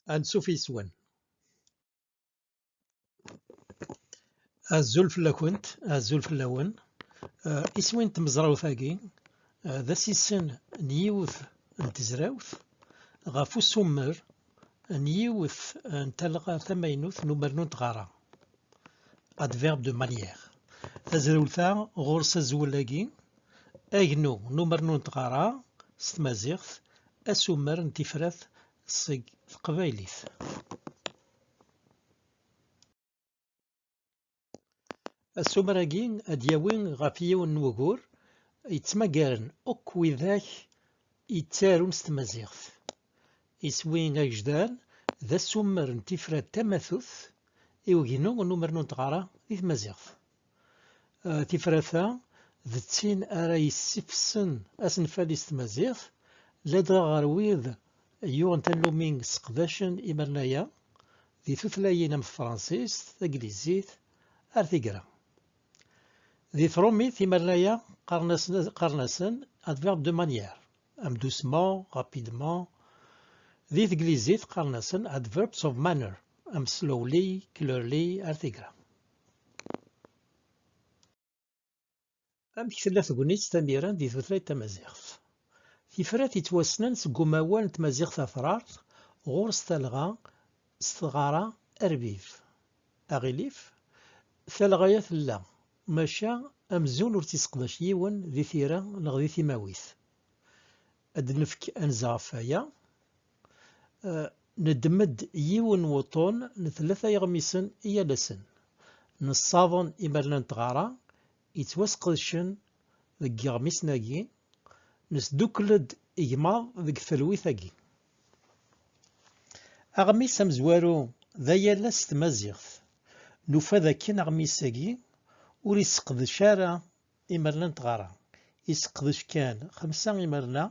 أنسوف يسون. azul fell-akent, azul fell-awen. Isem-in tmezrawt-agi, d asissen n yiwet n tezrawt ɣef ussumer n yiwet n talɣa tamaynut n umernu n tɣara. Adverbe de manière. Tazrawt-a ɣur-s azwel-agi, agnu n umernu n tɣara s tmaziɣt, assumer n tifrat seg teqbaylit. Assumer-agi ad yawi ɣef yiwen n wugur yettmagaren akk widak yettarun s tmaziɣt. Iswi agejdan d assumer n tifrat tamatut i uginu n umernu n tɣara di tmaziɣt. Tifrat-a d tin ara yessifsen asenfali s tmaziɣt ladɣa ɣer wid yuɣen tannumi sseqdacen imerna-a di tutlayin am tefransist, taglizit ar tigra. Di tṛumit imerna-a qqaren-asen adverbe de manière am doucement, rapidement. Di teglizit qqaren-asen adverbs of manner am slowly, clearly ar tigra. Amek tella tegnit tamirant di tutlayt tamaziɣt? Tifrat yettwassnen seg umawal n tmaziɣt afrart ɣur-s talɣa s tɣara arbib. Aɣilif, talɣa-a tella, maca amzun ur tt-yesseqdac yiwen di tira neɣ di timawit. Ad nefk anza ɣef waya. Neddem-d yiwen n wuṭṭun n tlata yeɣmisen yal ass. Nessaḍen imerna n tɣara yettwasqedcen deg yiɣmisen-agi, nesdukel-d igmaḍ deg telwit-agi. Aɣmis amezwaru d ayalas s tmaziɣt. Nufa dakken aɣmis-agi ur yesseqdec ara imerna n tɣara. Yesseqdec kan 5 imerna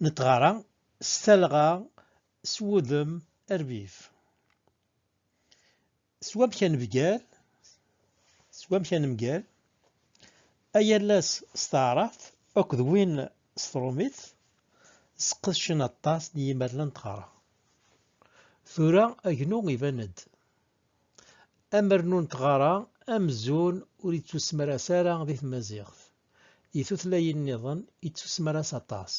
n tɣara s talɣa s wudem arbib. Swamek anebgal, ayalas s taɛrabt akked win s tṛumit sqedcen aṭas n yimerna n tɣara. Tura agnu iban-d. Amernu n tɣara amzun ur yettusmeras ara di tmaziɣt. Di tutlayin-nniḍen yettusmeras aṭas.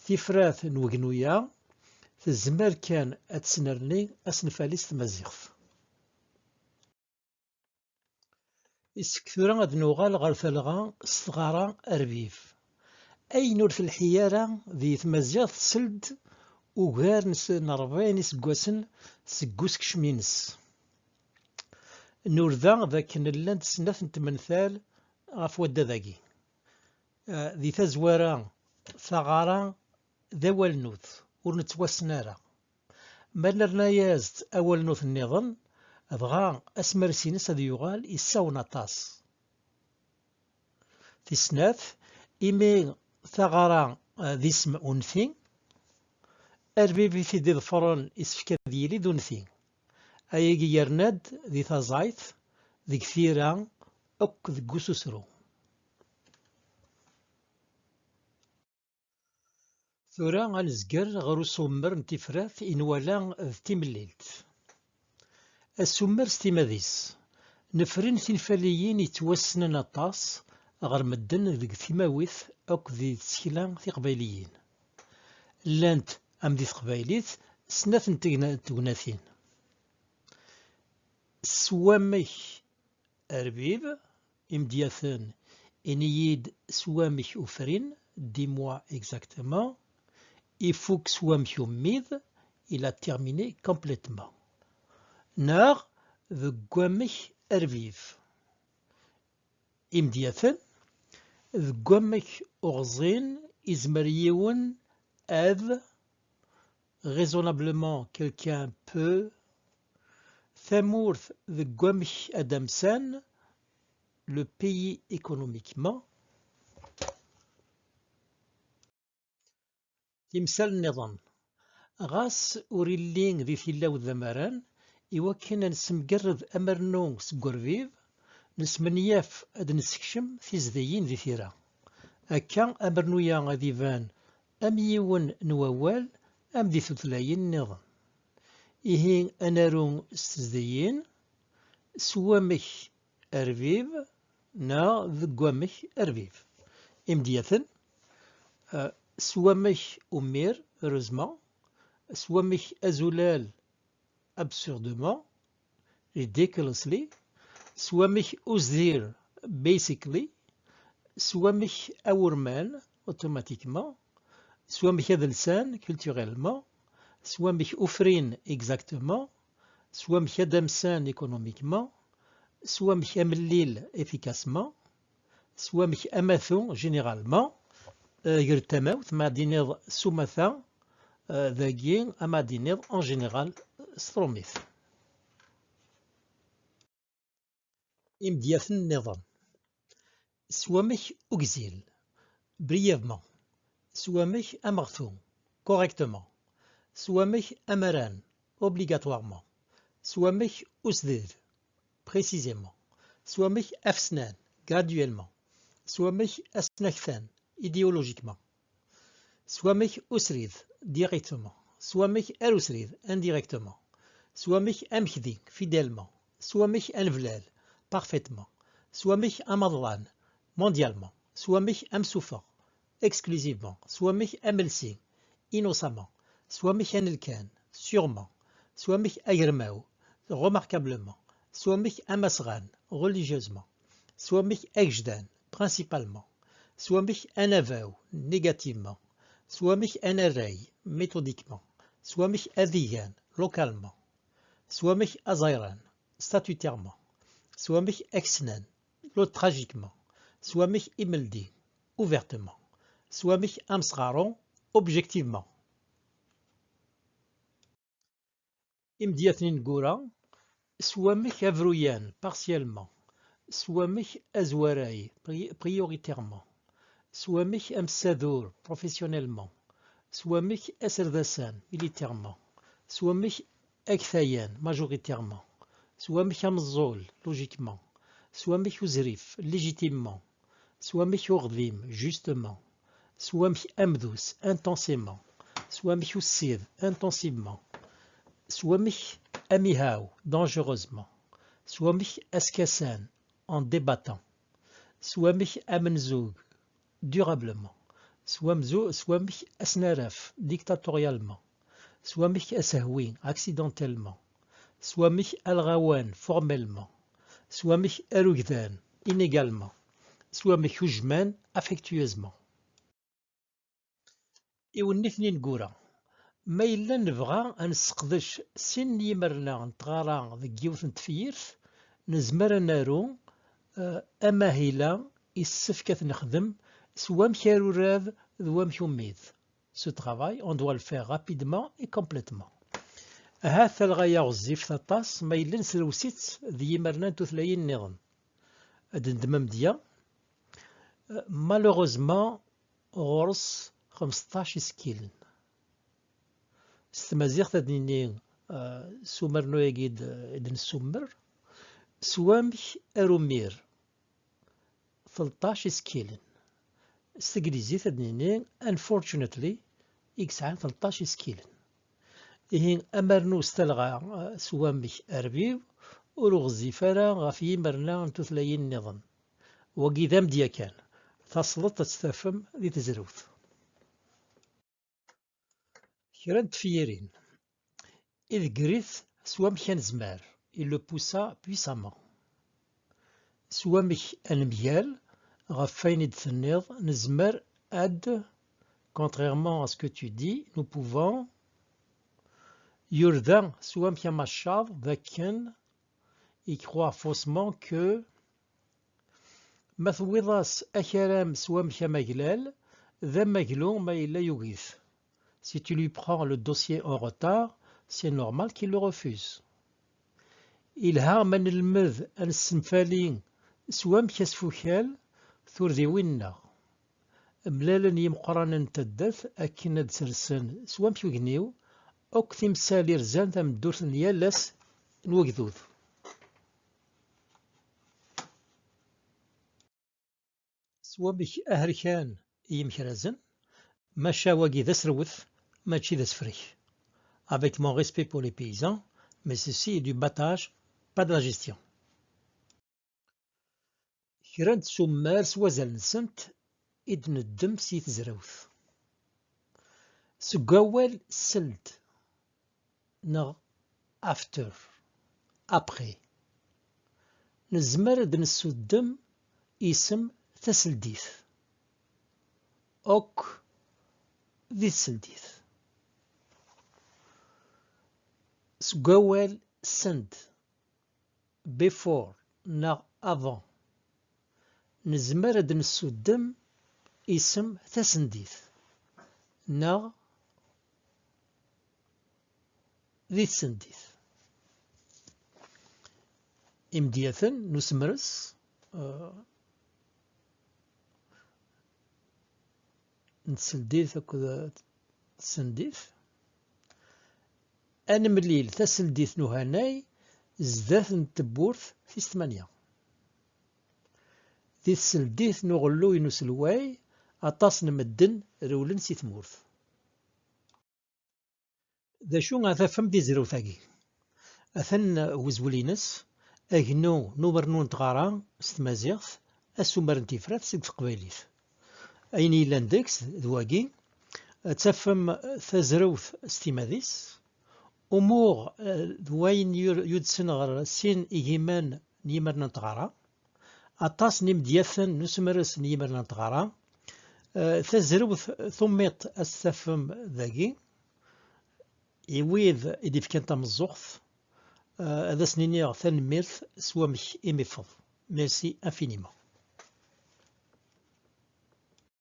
Tifrat n ugnu-a tezmer kan ad tesnerni asenfali s tmaziɣt. Yessefk tura ad nuɣal ɣer talɣa s tɣara arbib. Ayen ur telḥi ara di tmaziɣt tsel-d ugar n 40 iseggasen seg usekcem-ines. Nurda dakken llant snat n tmental ɣef waddad-agi. Di tazwara taɣara d awalnut ur nettwassen ara. Ma nerna-as-d awalnut-nniḍen dɣa asmers-ines ad yuɣal yessawen aṭas. Tisnat, imi taɣara d isem unthi, arbib i t-id-iḍefren yessefk ad yili d unthi. Ayagi yerna-d di taẓayt, deg tira akk deg ususru. Tura ad nezger ɣer ussumer n tifrat i nwala d timlilt. Assumer s timmad-is. Nefren tinfaliyin yettwassnen aṭas ɣer medden deg timawit akked di tsekla tiqbayliyin. Llant am di teqbaylit snat n tegnatin. Swamek arbib, imedyaten ini-yi-d swamek ufrin, dis-moi exactement. Ifuk swamek ummid, il a terminé complètement. Neɣ deg wamek arbib. Imedyaten, deg wamek uɣẓin izmer yiwen ad, raisonnablement quelqu'un peut, tamurt deg wamek adamsan, le pays économiquement. Timsal-nniḍen. Ɣas ur illi di tilawt d amaran, iwakken ad nessemgerred amernu seg urbib, nesmenyaf ad nessekcem tizdayin di tira. Akka amernu-a ad iban am yiwen n wawal أم دي ثلاثين نظام إيه أنارو ستزديين سوامك أرفيف نا ذقوامك أرفيف إمدياثن سوامك أمير heureusement سوامك أزولال absurdement ridiculously سوامك أزدير basically سوامك أورمان automatiquement سوامك أذلسان culturellement سوامك أفرين exactement سوامك أدمسان économiquement سوامك أمليل efficacement سوامك أماثو généralement يرتموت ما دينيض سومثا ذاكين أما دينيض en général ستروميث إمدياث النظام سوامك أكزيل brièvement سوامك أمغثو correctement سوامك أمران obligatoirement سوامك أسدد précisément سوامك أفسنان graduellement سوامك أسنكثان idéologiquement سوامك أسريد directement سوامك أرسريد indirectement سوامك أمكذي fidèlement سوامك أنفلال parfaitement سوامك أمضلان mondialement سوامك أمسوفا exclusivement سوامك أملسي innocemment سوامك أنلكان sûrement سوامك أجرماو remarquablement سوامك أمسغان religieusement سوامك أجدان principalement سوامك أنافاو négativement سوامك أنراي méthodiquement سوامك أذيان localement سوامك أزيران statutairement سوامك أكسنان tragiquement سوامك إملدي ouvertement سوامك أمسغارون objectivement إمدياثنين نقورا سوامك أفرويان partiellement سوامك أزواراي prioritairement سوامك أمسادور professionnellement سوامك أسردسان militairement سوامك أكثايان majoritairement سوامك أمزول logiquement سوامك أزريف légitimement سوامك أغذيم justement سوامك أمذوس intensément سوامك أسيد intensivement سوامك أميهاو dangereusement سوامك أسكسان en débattant سوامك أمنزوغ durablement سوامك أسنارف dictatorialement سوامك أسهوين accidentellement سوامك الغوان formellement سوامك أرugdان inégalement سوامك هجمان affectueusement إونثني نقورا ما إلا نبغى نسقدش سن يمرنا نتغارى ذك يوث نتفيرث نزمر نارو أماهيلا يسفكت نخدم سوامك أروراد ذوامك أميد Ce travail, on doit le faire rapidement et complètement. هذا الغاية غزيف ثطاس ما إلا نسلوسيت ذي مرنان تثلين نظام أدندمم ديا malheureusement غرس 15 سكيلن ستمازيغ تدنيني سومرنو يجيد إدن السومر سوامك أرومير 13 سكيلن استجريزي تدنيني unfortunately يكسعان 13 سكيلن إهين أمرنو استلغى سوامك أربيو ورغزي فرا غفي مرنا تثلين نظام وقيدام ديا كان تصلت تستفهم ذي تزروث كرنت فيرين إذ قريث سوامك نزمار il le poussa puissamment سوامك أنميال غفين يدثنيض نزمر أد contrairement à ce que tu dis nous pouvons يرذا سوامك مشاض ذاكن il croit faussement que مثوضاس أكرام سوامك مجلال ذا مجلو ما إلا يغيث Si tu lui prends le dossier en retard, c'est normal qu'il le refuse. إلها من المذ السنفالين سوام كسفوكال ثورذي وينا ملالا يمقرانا تدث أكنا دسرسن سوام يغنيو أوك تمسالي رزان ثم الدورث نيالس نوكذوذ سوامك أهركان يمكرزن ماشا واقي ذا سروث machi d'asfri. Avec mon respect pour les paysans, mais ceci est du battage, pas de la gestion. Kra n tsumar s wazal-nsent i d-neddem si tezrawt. Seg awal seld neɣ after, après. Nezmer ad nessudem isem taseldit. Akk di tseldit. Seg awal send, before neɣ avant. Nezmer ad nessudem isem tasendit neɣ di tsendit. Imedyaten n usemres n tseldit akked tsendit. Ad nemlil taseldit n uhanay sdat n tewwurt tis 8. Di tseldit n uɣelluy n uselway aṭas n medden rewlen si tmurt. D acu ad tafem di tezrawt-agi? Atan wezwel-ines agnu n umernu n tɣara s tmaziɣt, asumer n tifrat seg teqbaylit. Ayen yellan deg-s d wagi, ad tafem tazrawt s timmad-is, umuɣ d wayen yudsen ɣer sin igiman n yimerna n tɣara, aṭas n imedyaten n usemres n yimerna n tɣara. Tazrawt tummiḍt ad tafem dagi, i wid i d-ifkan tameẓẓuɣt, ad as-niniɣ tanemmirt s wamek i m-ifeḍ. Merci infiniment.